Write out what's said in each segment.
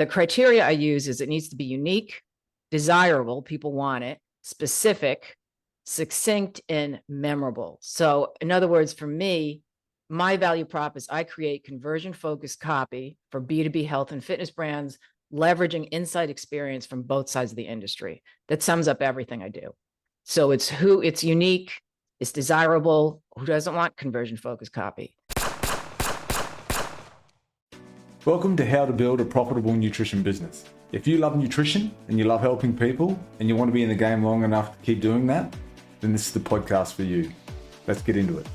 The criteria I use is it needs to be unique, desirable, people want it, specific, succinct, and memorable. So in other words, for me, my value prop is I create conversion-focused copy for B2B health and fitness brands, leveraging insight experience from both sides of the industry. That sums up everything I do. So it's unique, it's desirable. Who doesn't want conversion-focused copy? Welcome to How to Build a Profitable Nutrition Business. If you love nutrition and you love helping people and you want to be in the game long enough to keep doing that, then this is the podcast for you. Let's get into it.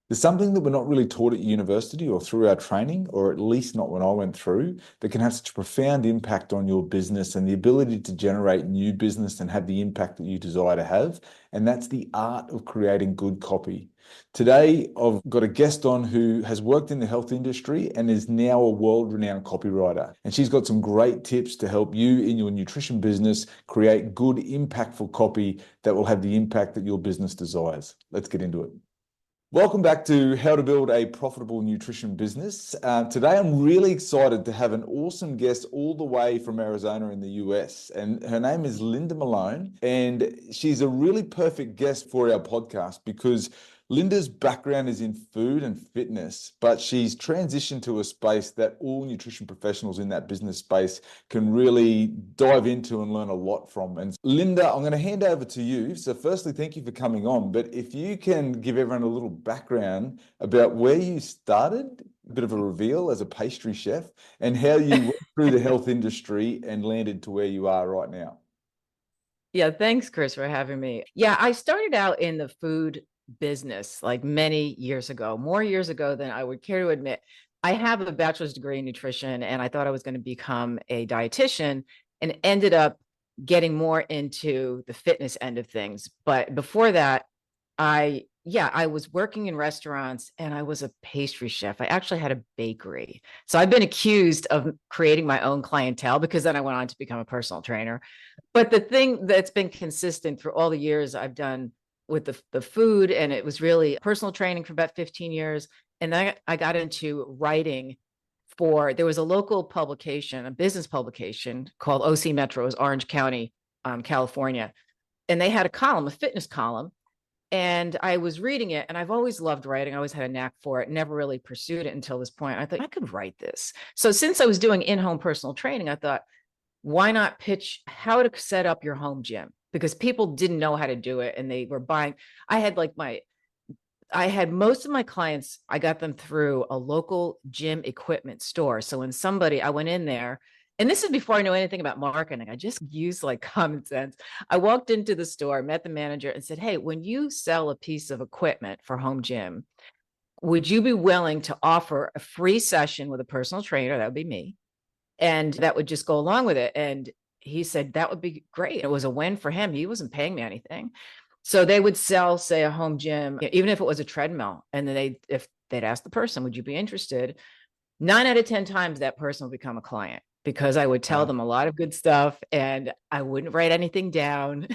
There's something that we're not really taught at university or through our training, or at least not when I went through, that can have such a profound impact on your business and the ability to generate new business and have the impact that you desire to have. And that's the art of creating good copy. Today, I've got a guest on who has worked in the health industry and is now a world-renowned copywriter. And she's got some great tips to help you in your nutrition business create good, impactful copy that will have the impact that your business desires. Let's get into it. Welcome back to How to Build a Profitable Nutrition Business. Today, I'm really excited to have an awesome guest all the way from Arizona in the US. And her name is Linda Melone. And she's a really perfect guest for our podcast because Linda's background is in food and fitness, but she's transitioned to a space that all nutrition professionals in that business space can really dive into and learn a lot from. And Linda, I'm going to hand over to you. So firstly, thank you for coming on. But if you can give everyone a little background about where you started, a bit of a reveal as a pastry chef, and how you went through the health industry and landed to where you are right now. Yeah, thanks, Chris, for having me. Yeah, I started out in the food business like many years ago, more years ago than I would care to admit. I have a bachelor's degree in nutrition, and I thought I was going to become a dietitian and ended up getting more into the fitness end of things. But before that, I was working in restaurants and I was a pastry chef. I actually had a bakery. So I've been accused of creating my own clientele because then I went on to become a personal trainer. But the thing that's been consistent through all the years I've done with the food, and it was really personal training for about 15 years. And then I got into writing there was a local publication, a business publication called OC Metro, it was Orange County, California. And they had a column, a fitness column. And I was reading it, and I've always loved writing. I always had a knack for it, never really pursued it until this point. I thought I could write this. So since I was doing in-home personal training, I thought, why not pitch how to set up your home gym? Because people didn't know how to do it, and they were buying. I had most of my clients, I got them through a local gym equipment store. So when I went in there, and this is before I knew anything about marketing, I just used like common sense. I walked into the store, met the manager and said, hey, when you sell a piece of equipment for home gym, would you be willing to offer a free session with a personal trainer? That would be me. And that would just go along with it. And he said, that would be great. It was a win for him. He wasn't paying me anything. So they would sell, say, a home gym, even if it was a treadmill. And then if they'd ask the person, would you be interested? 9 out of 10 times that person would become a client because I would tell them a lot of good stuff and I wouldn't write anything down.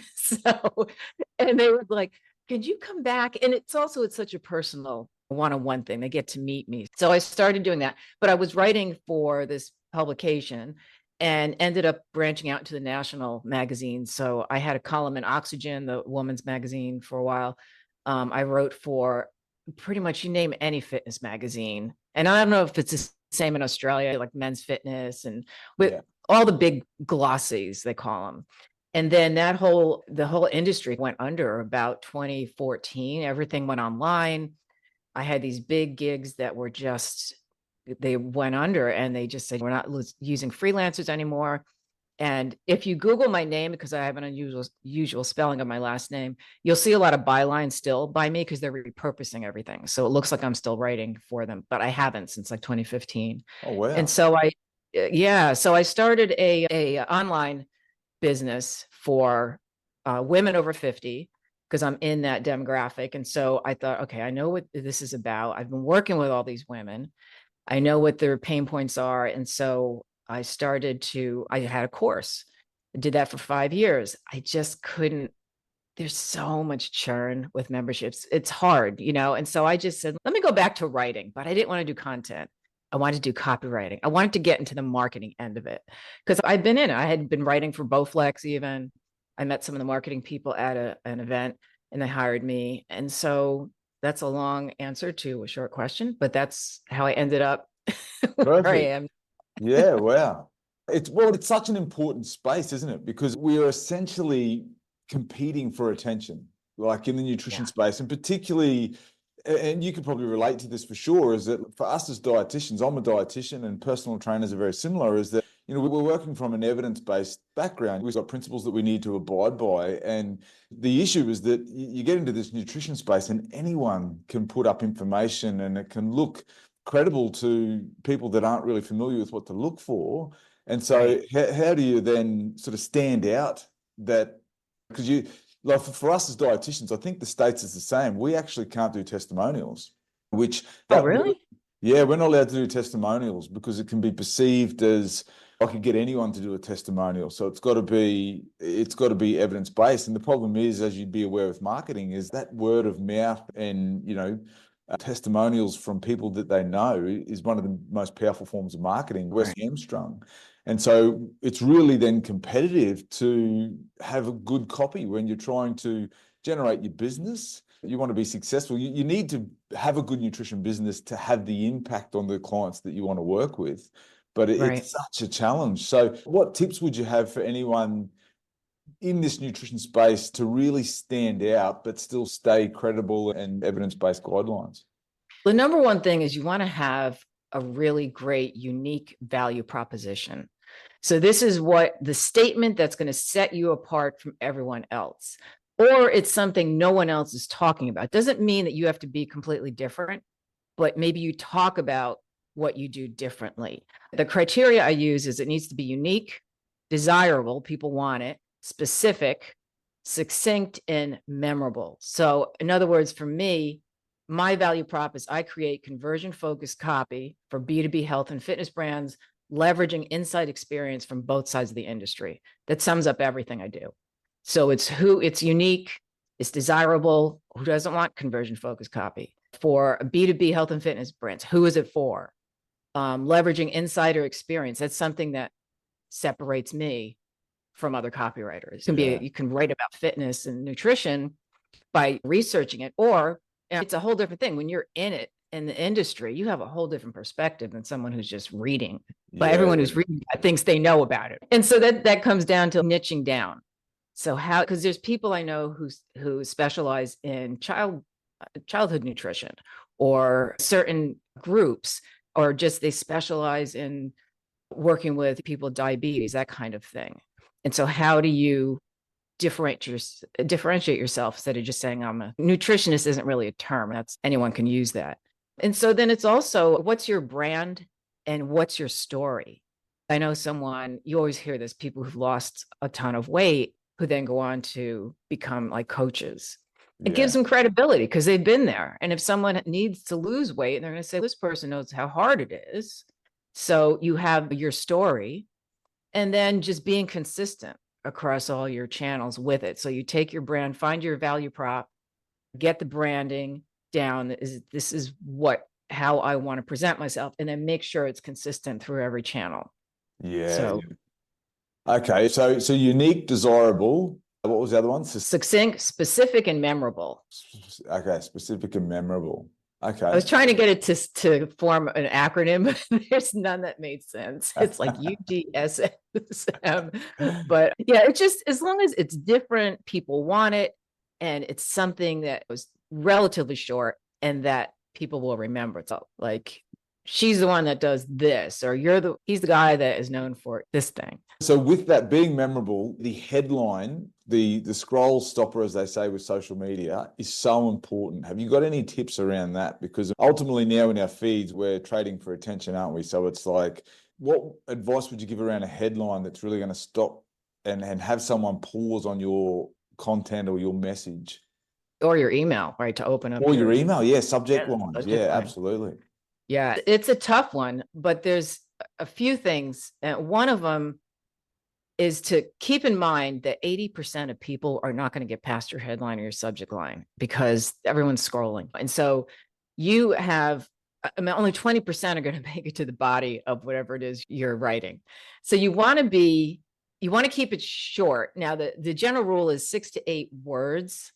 And they were like, could you come back? And it's such a personal one-on-one thing. They get to meet me. So I started doing that, but I was writing for this publication and ended up branching out into the national magazine. So I had a column in Oxygen, the woman's magazine, for a while. I wrote for pretty much you name any fitness magazine. And I don't know if it's the same in Australia, like Men's Fitness and with all the big glossies, they call them. And then the whole industry went under about 2014. Everything went online. I had these big gigs that were they went under, and they just said, we're not using freelancers anymore. And if you Google my name, because I have an unusual spelling of my last name, you'll see a lot of bylines still by me because they're repurposing everything. So it looks like I'm still writing for them, but I haven't since like 2015. Oh, wow. And so I started a online business for women over 50 because I'm in that demographic. And so I thought, okay, I know what this is about. I've been working with all these women. I know what their pain points are. And so I had a course. I did that for 5 years. I just couldn't, there's so much churn with memberships. It's hard, And so I just said, let me go back to writing, but I didn't want to do content. I wanted to do copywriting. I wanted to get into the marketing end of it because I'd been in it. I had been writing for Bowflex even. I met some of the marketing people at an event and they hired me. And so that's a long answer to a short question, but that's how I ended up where I Perfect. am. Yeah, wow. It's such an important space, isn't it? Because we are essentially competing for attention, like in the nutrition Yeah. space, and particularly, and you could probably relate to this for sure, is that for us as dietitians, I'm a dietitian and personal trainers are very similar, is that, we're working from an evidence-based background. We've got principles that we need to abide by. And the issue is that you get into this nutrition space and anyone can put up information and it can look credible to people that aren't really familiar with what to look for. And so Right. how do you then sort of stand out that, because you, like for us as dietitians, I think the States is the same. We actually can't do testimonials, which Oh, that, really? yeah, we're not allowed to do testimonials because it can be perceived as I could get anyone to do a testimonial. So it's got to be evidence-based. And the problem is, as you'd be aware with marketing, is that word of mouth and, testimonials from people that they know is one of the most powerful forms of marketing. We're Right. hamstrung. And so it's really then competitive to have a good copy when you're trying to generate your business. You want to be successful. You need to have a good nutrition business to have the impact on the clients that you want to work with. But Right. it's such a challenge. So what tips would you have for anyone in this nutrition space to really stand out, but still stay credible and evidence-based guidelines? The number one thing is you want to have a really great, unique value proposition. So this is what the statement that's going to set you apart from everyone else, or it's something no one else is talking about. It doesn't mean that you have to be completely different, but maybe you talk about what you do differently. The criteria I use is it needs to be unique, desirable, people want it, specific, succinct, and memorable. So in other words, for me, my value prop is I create conversion focused copy for B2B health and fitness brands, leveraging insight experience from both sides of the industry. That sums up everything I do. So it's unique, it's desirable. Who doesn't want conversion focused copy? For a B2B health and fitness brands, who is it for? Leveraging insider experience. That's something that separates me from other copywriters. Yeah. You can write about fitness and nutrition by researching it, or it's a whole different thing. When you're in it in the industry, you have a whole different perspective than someone who's just reading. But Yeah. everyone who's reading thinks they know about it. And so that comes down to niching down. So how, because there's people I know who specialize in childhood nutrition or certain groups, or just they specialize in working with people with diabetes, that kind of thing. And so how do you differentiate yourself instead of just saying I'm a nutritionist? Isn't really a term. That's anyone can use that. And so then it's also what's your brand and what's your story? I know you always hear this, people who've lost a ton of weight who then go on to become like coaches. It gives Yeah. them credibility because they've been there. And if someone needs to lose weight, they're going to say, this person knows how hard it is. So you have your story, and then just being consistent across all your channels with it. So you take your brand, find your value prop, get the branding down. This is how I want to present myself, and then make sure it's consistent through every channel. Yeah. So Okay. So unique, desirable. What was the other one? succinct, specific, and memorable. Okay. Specific and memorable. I Okay. was trying to get it to form an acronym, but there's none that made sense. It's like UDSM. But yeah, it's just as long as it's different, people want it, and it's something that was relatively short and that people will remember. So like she's the one that does this, or he's the guy that is known for this thing. So with that being memorable, the headline, the scroll stopper, as they say with social media, is so important. Have you got any tips around that? Because ultimately now in our feeds, we're trading for attention, aren't we? So it's like, what advice would you give around a headline that's really going to stop and have someone pause on your content or your message? Or your email, right? To open up Or your your email, yeah, subject lines. subject Yeah, line. absolutely. Yeah, it's a tough one, but there's a few things. And one of them is to keep in mind that 80% of people are not going to get past your headline or your subject line because everyone's scrolling. And so you have I mean, only 20% are going to make it to the body of whatever it is you're writing. So you want to keep it short. Now, the general rule is 6 to 8 words.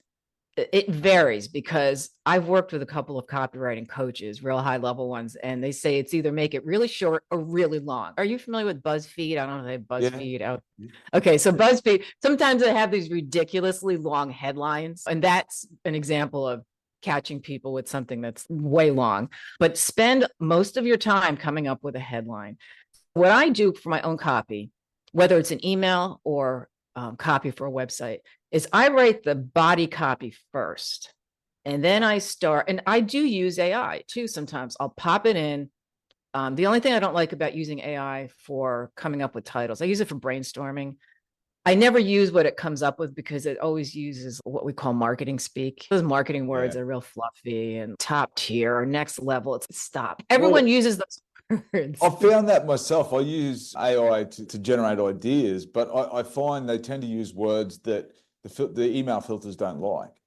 It varies because I've worked with a couple of copywriting coaches, real high level ones, and they say it's either make it really short or really long. Are you familiar with BuzzFeed? I don't know if they have BuzzFeed out. Okay, so BuzzFeed, sometimes they have these ridiculously long headlines, and that's an example of catching people with something that's way long. But spend most of your time coming up with a headline. What I do for my own copy, whether it's an email or copy for a website, is I write the body copy first. And then I start, and I do use AI too sometimes. I'll pop it in. The only thing I don't like about using AI for coming up with titles, I use it for brainstorming. I never use what it comes up with because it always uses what we call marketing speak. Those marketing words are real fluffy and top tier or next level. It's stop. Everyone uses those words. I found that myself. I use AI to generate ideas, but I find they tend to use words that the email filters don't like.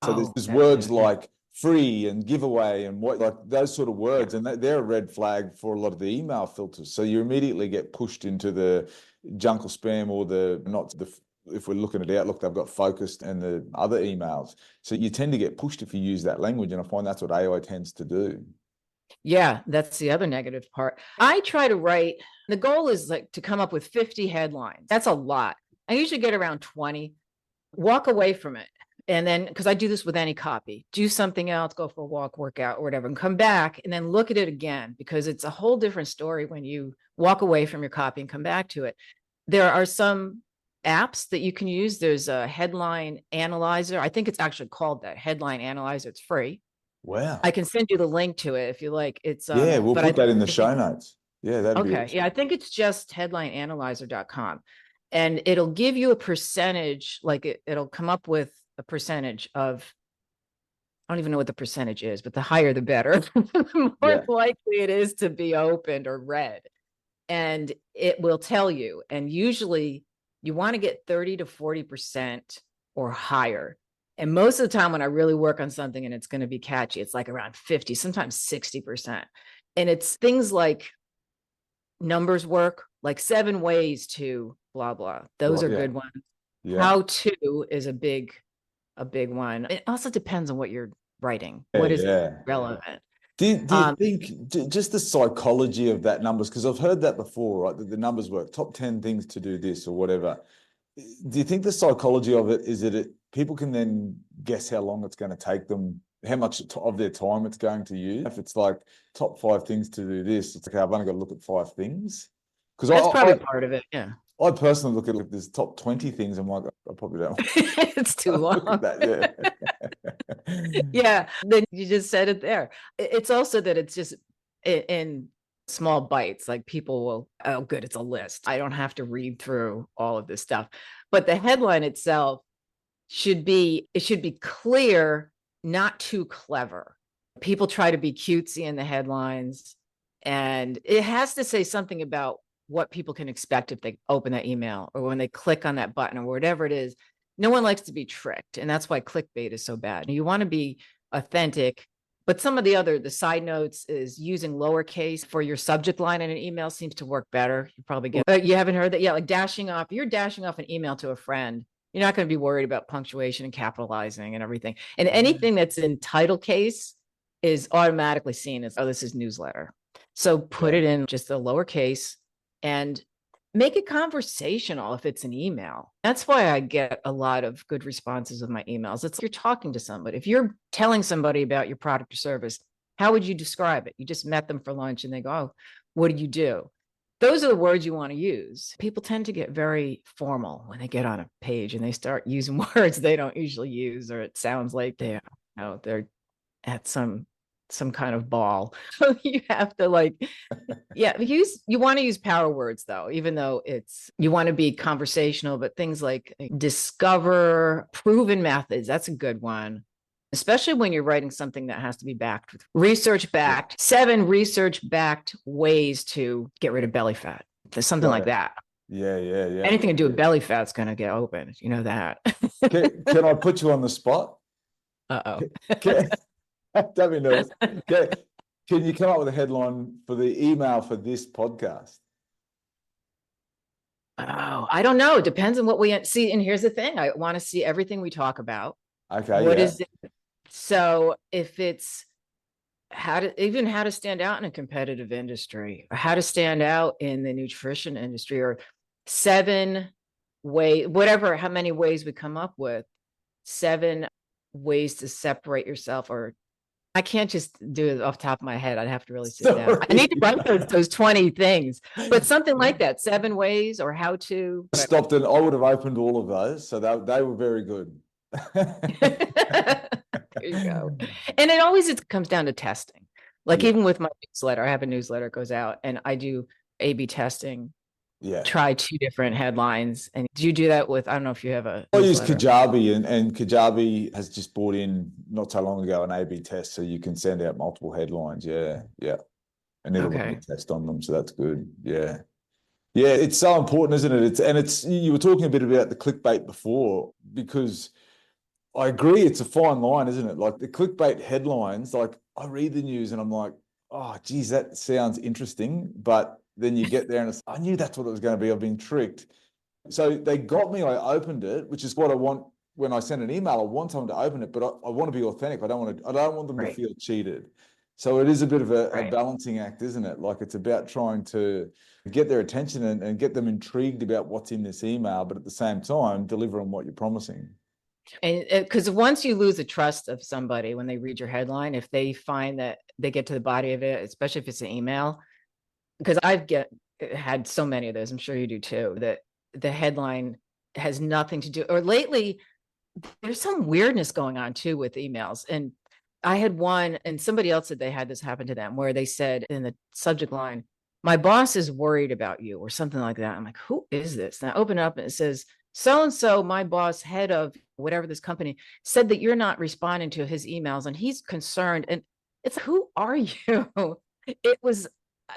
So there's words like free and giveaway and what, like those sort of words, and they're a red flag for a lot of the email filters. So you immediately get pushed into the junk or spam or if we're looking at Outlook, they've got focused and the other emails. So you tend to get pushed if you use that language, and I find that's what AI tends to do. Yeah, that's the other negative part. I try to write, the goal is like to come up with 50 headlines. That's a lot. I usually get around 20, walk away from it. And then, because I do this with any copy, do something else, go for a walk, work out, or whatever, and come back and then look at it again, because it's a whole different story when you walk away from your copy and come back to it. There are some apps that you can use. There's a headline analyzer. I think it's actually called that, headline analyzer. It's free. Wow. I can send you the link to it if you like. It's we'll put that in the show notes. Yeah, that'd be awesome. Yeah, I think it's just headlineanalyzer.com. And it'll give you a percentage, like it'll come up with a percentage of, I don't even know what the percentage is, but the higher the better, the more likely it is to be opened or read. And it will tell you. And usually you want to get 30 to 40% or higher. And most of the time when I really work on something and it's going to be catchy, it's like around 50, sometimes 60%. And it's things like numbers work, like 7 ways to blah, blah. Those are good ones. How to is a big one. It also depends on what you're writing. What is relevant? Do you think just the psychology of that numbers, because I've heard that before, right? That the numbers work, top 10 things to do this or whatever. Do you think the psychology of it is that people can then guess how long it's going to take them, how much of their time it's going to use? If it's like top 5 things to do this, it's okay, I've only got to look at 5 things. Because that's probably part of it. Yeah. I personally look at this top 20 things. I'm like, I probably don't. It's too long. Yeah. Then you just said it there. It's also that it's just in small bites. Like people will, oh, good, it's a list. I don't have to read through all of this stuff. But the headline itself should be clear, not too clever. People try to be cutesy in the headlines, and it has to say something about what people can expect if they open that email or when they click on that button or whatever it is. No one likes to be tricked. And that's why clickbait is so bad. You want to be authentic, but some of the side notes is using lowercase for your subject line in an email seems to work better. You probably get, you haven't heard that. Yeah. Like you're dashing off an email to a friend. You're not going to be worried about punctuation and capitalizing and everything. And anything that's in title case is automatically seen as, oh, this is newsletter. So put it in just a lowercase and make it conversational if it's an email. That's why I get a lot of good responses with my emails. It's like you're talking to somebody. If you're telling somebody about your product or service, how would you describe it? You just met them for lunch and they go, oh, what do you do? Those are the words you want to use. People tend to get very formal when they get on a page and they start using words they don't usually use, or it sounds like they're at some kind of ball. So you have to you want to use power words though, even though you want to be conversational, but things like discover, proven methods, that's a good one, especially when you're writing something that has to be backed with research backed. 7 research backed ways to get rid of belly fat. There's something like that. Yeah. Anything to do with belly fat's going to get open. You know that. Can I put you on the spot? Uh-oh. Don't be nervous. Okay. Can you come up with a headline for the email for this podcast? Oh, I don't know. It depends on what we see. And here's the thing. I want to see everything we talk about. Okay, What yeah. is it? So if it's how to stand out in a competitive industry, or how to stand out in the nutrition industry, or 7 ways, whatever, how many ways we come up with, 7 ways to separate yourself. Or I can't just do it off the top of my head. I'd have to really sit down. I need to write those 20 things, but something like that, 7 ways or how to. Stopped, and I would have opened all of those. So they were very good. There you go. And it comes down to testing. Like even with my newsletter, I have a newsletter that goes out and I do A/B testing. Yeah. Try 2 different headlines. And do you do that with, I don't know if you have a I use newsletter. Kajabi, and Kajabi has just brought in not so long ago an A/B test, so you can send out multiple headlines. Yeah, yeah. And it'll let me test on them. So that's good. Yeah. Yeah, it's so important, isn't it? You were talking a bit about the clickbait before, because I agree, it's a fine line, isn't it? Like the clickbait headlines, like I read the news and I'm like, oh, geez, that sounds interesting. But then you get there and I knew that's what it was going to be. I've been tricked. So they got me. I opened it, which is what I want when I send an email. I want someone to open it, but I want to be authentic. I don't want them to feel cheated. So it is a bit of a balancing act, isn't it? Like it's about trying to get their attention and get them intrigued about what's in this email, but at the same time, deliver on what you're promising. And because once you lose the trust of somebody when they read your headline, if they find that they get to the body of it, especially if it's an email, because I've had so many of those, I'm sure you do too, that the headline has nothing to do, or lately there's some weirdness going on too with emails. And I had one, and somebody else said they had this happen to them, where they said in the subject line, "My boss is worried about you," or something like that. I'm like, who is this? And I open up and it says, "So-and-so, my boss, head of whatever this company, said that you're not responding to his emails and he's concerned." And it's, who are you? It was,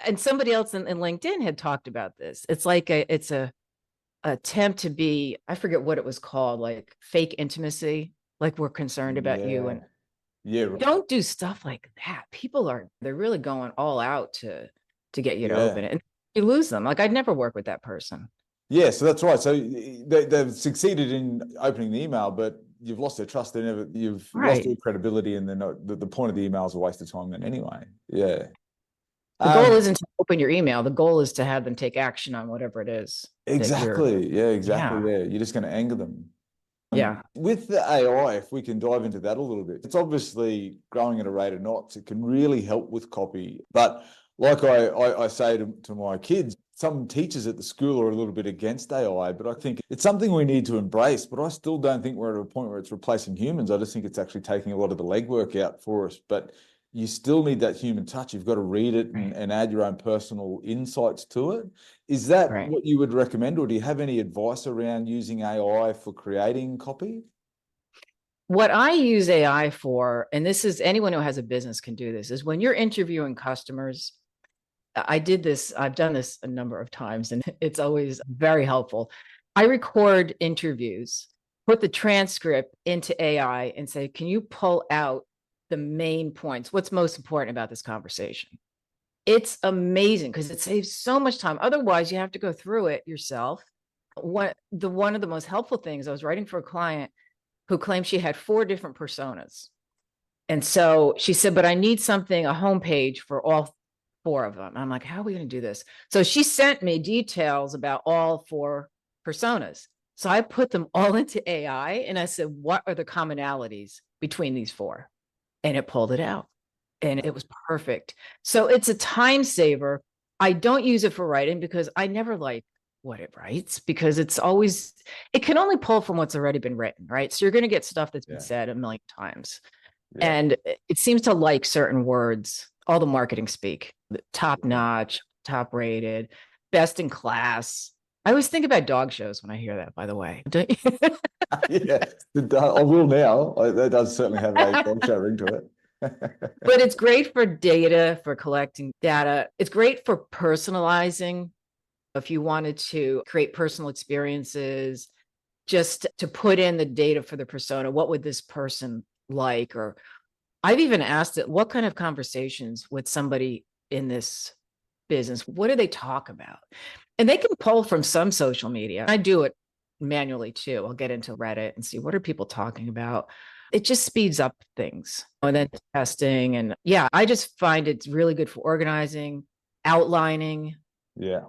and somebody else in LinkedIn had talked about this. It's like it's a attempt to be, I forget what it was called, like fake intimacy, like we're concerned about you. And don't do stuff like that. They're really going all out to get you to open it, and you lose them. Like I'd never work with that person. Yeah, so that's right. So they've succeeded in opening the email, but you've lost their trust. You've lost all credibility, and the point of the email is a waste of time then anyway. Yeah. The goal isn't to open your email. The goal is to have them take action on whatever it is. Exactly. Yeah, exactly. Yeah. You're just going to anger them. Yeah. With the AI, if we can dive into that a little bit, it's obviously growing at a rate of knots. It can really help with copy. But like I say to my kids, some teachers at the school are a little bit against AI, but I think it's something we need to embrace. But I still don't think we're at a point where it's replacing humans. I just think it's actually taking a lot of the legwork out for us. But you still need that human touch. You've got to read it and add your own personal insights to it. Is that what you would recommend, or do you have any advice around using AI for creating copy? What I use AI for, and this is, anyone who has a business can do this, is when you're interviewing customers. I've done this a number of times, and it's always very helpful. I record interviews, put the transcript into AI and say, can you pull out the main points? What's most important about this conversation? It's amazing because it saves so much time. Otherwise, you have to go through it yourself. One of the most helpful things, I was writing for a client who claimed she had 4 different personas. And so she said, but I need something, a homepage for all 4 of them. I'm like, how are we going to do this? So she sent me details about all 4 personas. So I put them all into AI and I said, what are the commonalities between these 4? And it pulled it out and it was perfect. So it's a time saver. I don't use it for writing because I never like what it writes, because it can only pull from what's already been written, right? So you're going to get stuff that's been said a million times. And it seems to like certain words, all the marketing speak, top notch, top rated, best in class. I always think about dog shows when I hear that, by the way. Don't you? Yeah, I will now. That does certainly have a dog show ring to it. But it's great for data, for collecting data. It's great for personalizing. If you wanted to create personal experiences, just to put in the data for the persona, what would this person like? Or I've even asked it, what kind of conversations with somebody in this business, what do they talk about? And they can pull from some social media. I do it manually too. I'll get into Reddit and see what are people talking about. It just speeds up things. And then testing. And yeah, I just find it's really good for organizing, outlining. Yeah.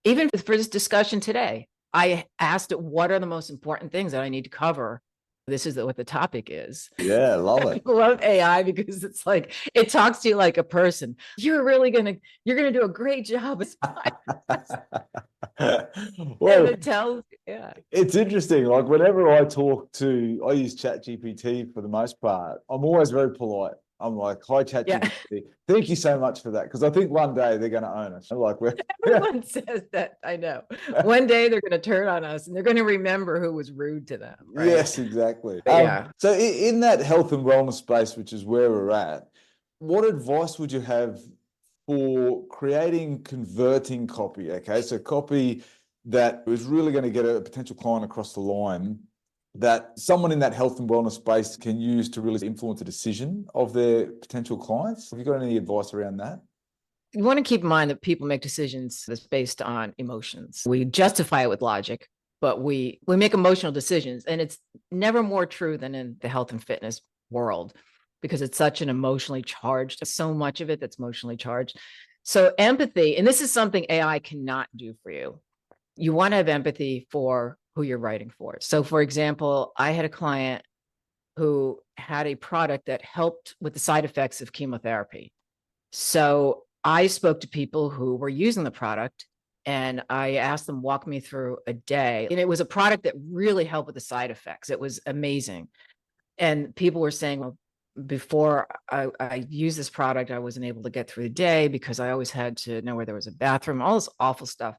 Even for this discussion today, I asked it, what are the most important things that I need to cover? This is what the topic is. Yeah, I love it. I love AI because it's like, it talks to you like a person. You're going to do a great job. Well, it tells, yeah. it's interesting. Like whenever I use ChatGPT for the most part. I'm always very polite. I'm like, hi, Yeah. ChatGPT. Thank you so much for that. Because I think one day they're going to own us. I'm like, Everyone says that. I know. One day they're going to turn on us and they're going to remember who was rude to them. Right? Yes, exactly. Yeah. So in that health and wellness space, which is where we're at, what advice would you have for creating converting copy? Okay, so copy that is really going to get a potential client across the line that someone in that health and wellness space can use to really influence the decision of their potential clients. Have you got any advice around that? You want to keep in mind that people make decisions that's based on emotions. We justify it with logic, but we make emotional decisions. And it's never more true than in the health and fitness world because it's such an emotionally charged, so much of it that's emotionally charged. So empathy, and this is something AI cannot do for you. You want to have empathy for who you're writing for. So for example, I had a client who had a product that helped with the side effects of chemotherapy. So I spoke to people who were using the product and I asked them, walk me through a day. And it was a product that really helped with the side effects. It was amazing. And people were saying, well, before I used this product, I wasn't able to get through the day because I always had to know where there was a bathroom, all this awful stuff.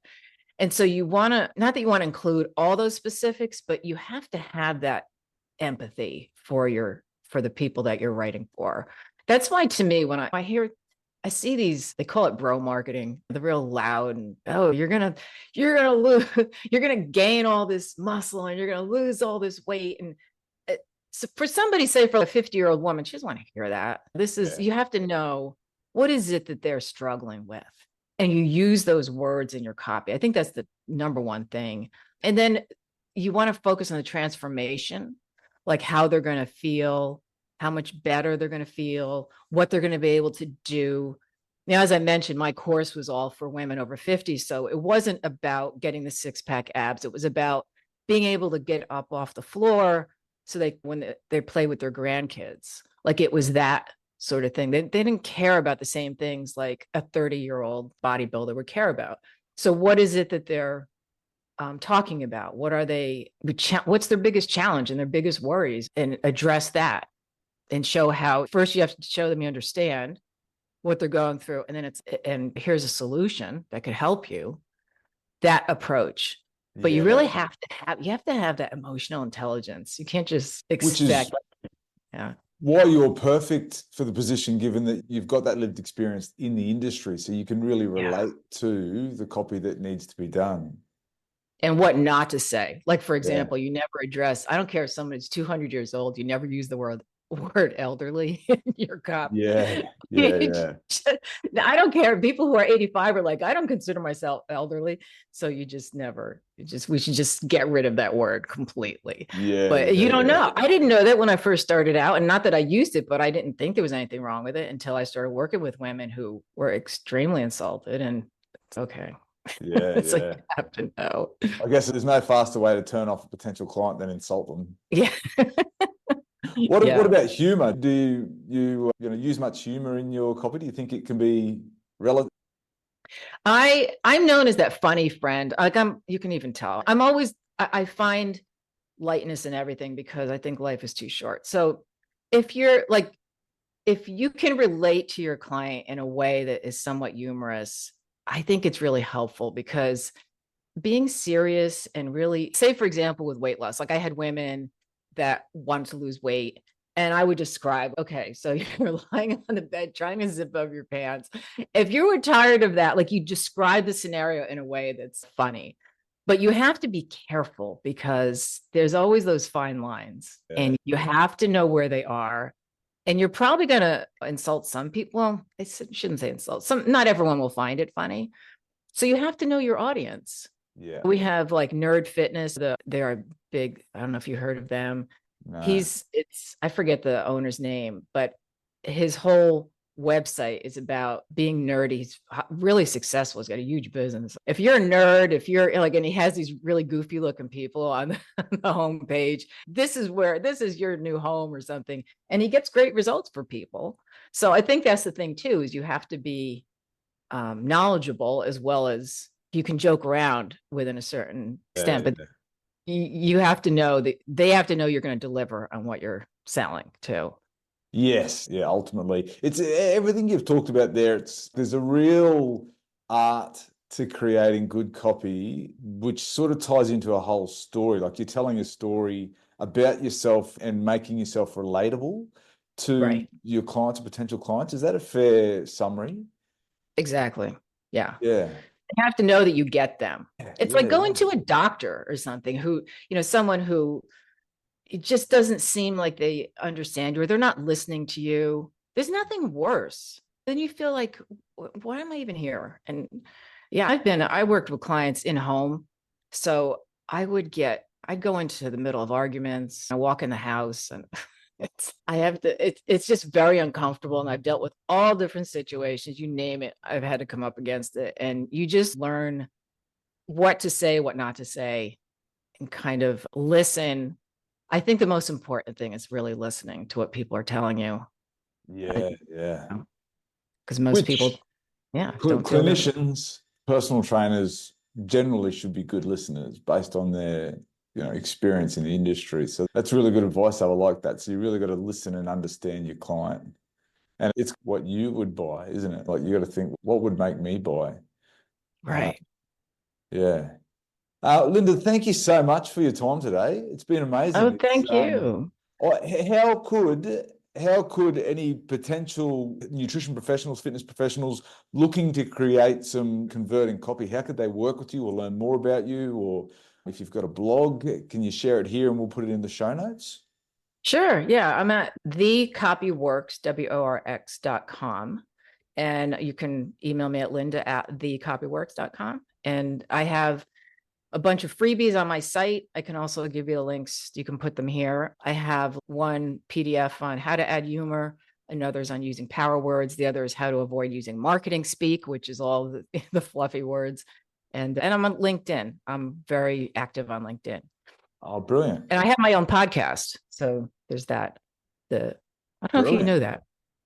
And so you want to, not that you want to include all those specifics, but you have to have that empathy for the people that you're writing for. That's why to me, when I see these, they call it bro marketing, the real loud and, oh, you're going to lose, you're going to gain all this muscle and you're going to lose all this weight. And so for somebody, say for a 50-year-old woman, she doesn't want to hear that. You have to know what is it that they're struggling with. And you use those words in your copy. I think that's the number one thing. And then you want to focus on the transformation, like how they're going to feel, how much better they're going to feel, what they're going to be able to do. Now, as I mentioned, my course was all for women over 50. So it wasn't about getting the six-pack abs. It was about being able to get up off the floor so when they play with their grandkids, like it was that sort of thing. They didn't care about the same things like a 30-year-old bodybuilder would care about. So what is it that they're talking about? What's their biggest challenge and their biggest worries, and address that and show how. First you have to show them you understand what they're going through, and then and here's a solution that could help you. That approach. But you really have to have that emotional intelligence. You can't just expect. Yeah. Why you're perfect for the position, given that you've got that lived experience in the industry, so you can really relate to the copy that needs to be done. And what not to say. Like, for example, you never address, I don't care if somebody's 200 years old, you never use the word elderly in your copy. Yeah. I don't care. People who are 85 are like, I don't consider myself elderly. So we should just get rid of that word completely. But you don't know. I didn't know that when I first started out, and not that I used it, but I didn't think there was anything wrong with it until I started working with women who were extremely insulted, and it's okay. It's like, you have to know. I guess there's no faster way to turn off a potential client than insult them. Yeah. What about humor? Do you use much humor in your copy? Do you think it can be relevant? I'm known as that funny friend. Like you can even tell. I find lightness in everything because I think life is too short. So if you can relate to your client in a way that is somewhat humorous, I think it's really helpful, because being serious and really, say, for example, with weight loss, like I had women that wanted to lose weight, and I would describe, okay, so you're lying on the bed trying to zip up your pants. If you were tired of that, like, you describe the scenario in a way that's funny, but you have to be careful because there's always those fine lines, and you have to know where they are. And you're probably going to insult some people. Well, shouldn't say insult. Not everyone will find it funny. So you have to know your audience. Yeah. We have like Nerd Fitness. They are big. I don't know if you heard of them. No. I forget the owner's name, but his whole website is about being nerdy. He's really successful. He's got a huge business. If you're a nerd, if you're like, and he has these really goofy looking people on the homepage, this is your new home or something. And he gets great results for people. So I think that's the thing too, is you have to be knowledgeable, as well as you can joke around within a certain extent, but you have to know that they have to know you're going to deliver on what you're selling too. Yes, yeah, ultimately. It's everything you've talked about there. There's a real art to creating good copy, which sort of ties into a whole story. Like you're telling a story about yourself and making yourself relatable to your clients or potential clients. Is that a fair summary? Exactly. Yeah. Yeah. You have to know that you get them. It's like going to a doctor or something who, someone who it just doesn't seem like they understand you, or they're not listening to you. There's nothing worse. Then you feel like, why am I even here? And yeah, I worked with clients in home. So I'd go into the middle of arguments. I walk in the house and it's just very uncomfortable. And I've dealt with all different situations, you name it. I've had to come up against it. And you just learn what to say, what not to say, and kind of listen. I think the most important thing is really listening to what people are telling you. Yeah, yeah. Because most people, don't clinicians, personal trainers generally should be good listeners based on their experience in the industry. So that's really good advice. I like that. So you really got to listen and understand your client. And it's what you would buy, isn't it? Like you got to think, what would make me buy? Right. Yeah. Linda, thank you so much for your time today. It's been amazing. Oh, thank you. How could any potential nutrition professionals, fitness professionals looking to create some converting copy, how could they work with you or learn more about you? Or if you've got a blog, can you share it here and we'll put it in the show notes? Sure. Yeah. I'm at thecopyworks, WORX.com. And you can email me at linda@thecopyworks.com. And I have a bunch of freebies on my site. I can also give you the links. You can put them here. I have one PDF on how to add humor, another's on using power words. The other is how to avoid using marketing speak, which is all the fluffy words. And I'm on LinkedIn. I'm very active on LinkedIn. Oh, brilliant. And I have my own podcast. So there's that. I don't know if you know that.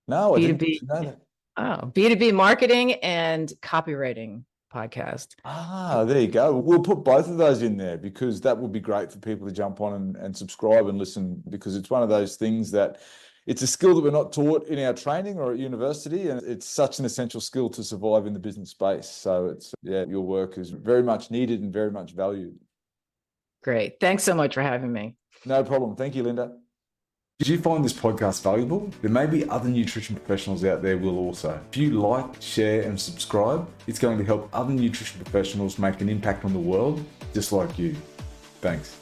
No, I didn't know that. Oh, B2B marketing and copywriting podcast. There you go. We'll put both of those in there because that would be great for people to jump on and subscribe and listen, because it's one of those things that it's a skill that we're not taught in our training or at university, and it's such an essential skill to survive in the business space. So your work is very much needed and very much valued. Great. Thanks so much for having me. No problem. Thank you, Linda. Did you find this podcast valuable? There may be other nutrition professionals out there will also. If you like, share, and subscribe, it's going to help other nutrition professionals make an impact on the world just like you. Thanks.